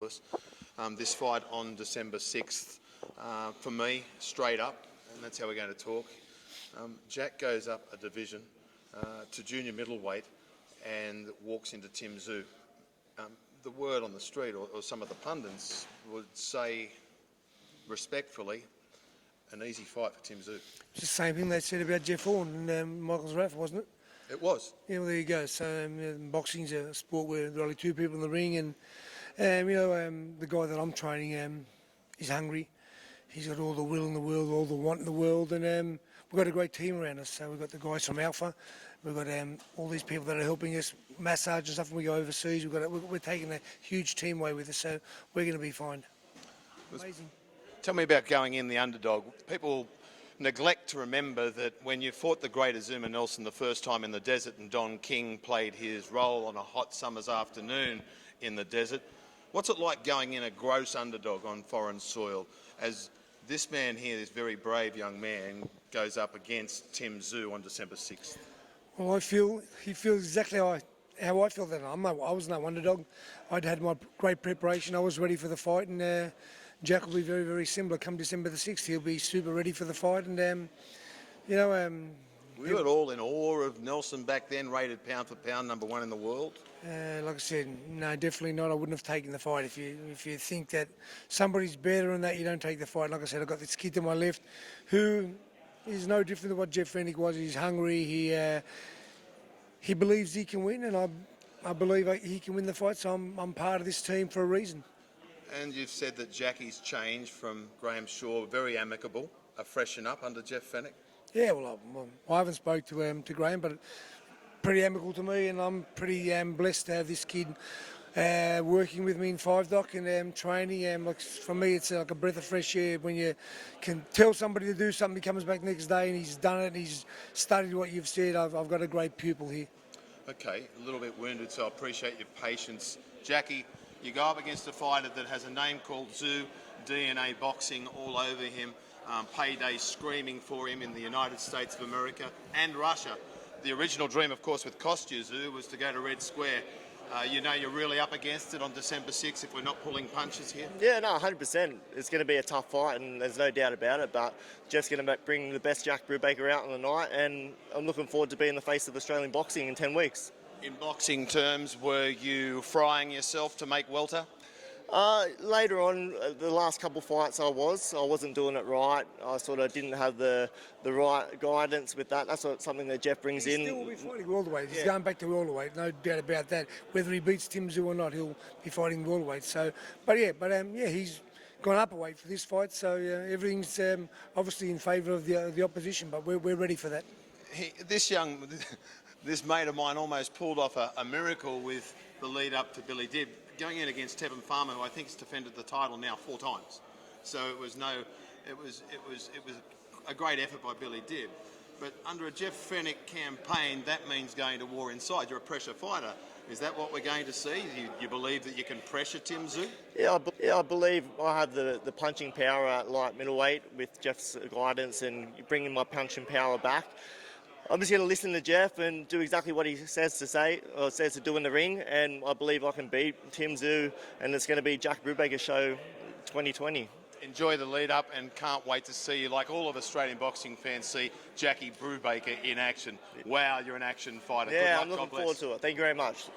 us. This fight on December 6th, for me, straight up, and that's how we're going to talk. Jack goes up a division to junior middleweight and walks into Tim Tszyu. The word on the street, or some of the pundits, would say respectfully, an easy fight for Tim Tszyu. It's the same thing they said about Jeff Horn and Michael Zerafa, wasn't it? It was. Yeah, well, there you go. So boxing's a sport where there are only two people in the ring, and the guy that I'm training, he's hungry. He's got all the will in the world, all the want in the world, and we've got a great team around us. So we've got the guys from Alpha, we've got all these people that are helping us, massage and stuff when we go overseas. We're taking a huge team away with us, so we're going to be fine. Amazing. Tell me about going in the underdog. People neglect to remember that when you fought the great Azuma Nelson the first time in the desert and Don King played his role on a hot summer's afternoon in the desert, what's it like going in a gross underdog on foreign soil as this man here, this very brave young man, goes up against Tim Tszyu on December 6th? Well, he feels exactly how I feel that I was no underdog. I'd had my great preparation. I was ready for the fight, and Jack will be very, very similar. Come December the 6th, he'll be super ready for the fight, and were you at all in awe of Nelson back then, rated pound for pound #1 in the world? Like I said, no, definitely not. I wouldn't have taken the fight. If you think that somebody's better than that, you don't take the fight. Like I said, I've got this kid to my left who is no different than what Jeff Fenech was. He's hungry. He believes he can win, and I believe he can win the fight. So I'm part of this team for a reason. And you've said that Jackie's changed from Graham Shaw, very amicable, a freshen up under Jeff Fenech. Yeah, well, I haven't spoke to Graham, but pretty amicable to me, and I'm pretty blessed to have this kid working with me in 5-Doc and training. Like for me, it's like a breath of fresh air when you can tell somebody to do something. He comes back next day and he's done it. And he's studied what you've said. I've got a great pupil here. Okay, a little bit wounded, so I appreciate your patience, Jackie. You go up against a fighter that has a name called Tszyu, DNA boxing all over him, payday screaming for him in the United States of America and Russia. The original dream, of course, with Kostya Tszyu was to go to Red Square. You're really up against it on December 6th if we're not pulling punches here? Yeah, no, 100%. It's going to be a tough fight, and there's no doubt about it, but Jeff's going to bring the best Jack Brubaker out on the night, and I'm looking forward to being the face of Australian boxing in 10 weeks. In boxing terms, were you frying yourself to make welter? Later on, the last couple of fights I wasn't doing it right. I sort of didn't have the right guidance with that. That's something that Jeff brings in. He still will be fighting welterweight. He's going back to welterweight, no doubt about that. Whether he beats Tim Tszyu or not, he'll be fighting welterweight. So, he's gone up a weight for this fight. So everything's obviously in favour of the opposition, but we're ready for that. This mate of mine almost pulled off a miracle with the lead up to Billy Dibb, going in against Tevin Farmer, who I think has defended the title now 4 times. So it was a great effort by Billy Dibb. But under a Jeff Fenech campaign, that means going to war inside. You're a pressure fighter. Is that what we're going to see? You believe that you can pressure Tim Tszyu? Yeah, I believe I have the punching power at light middleweight with Jeff's guidance and bringing my punching power back. I'm just going to listen to Jeff and do exactly what he says to do in the ring, and I believe I can beat Tim Tszyu, and it's going to be Jack Brubaker show 2020. Enjoy the lead up and can't wait to see you, like all of Australian boxing fans, see Jackie Brubaker in action. Wow, you're an action fighter. Yeah, Good luck, I'm looking forward to it. Thank you very much.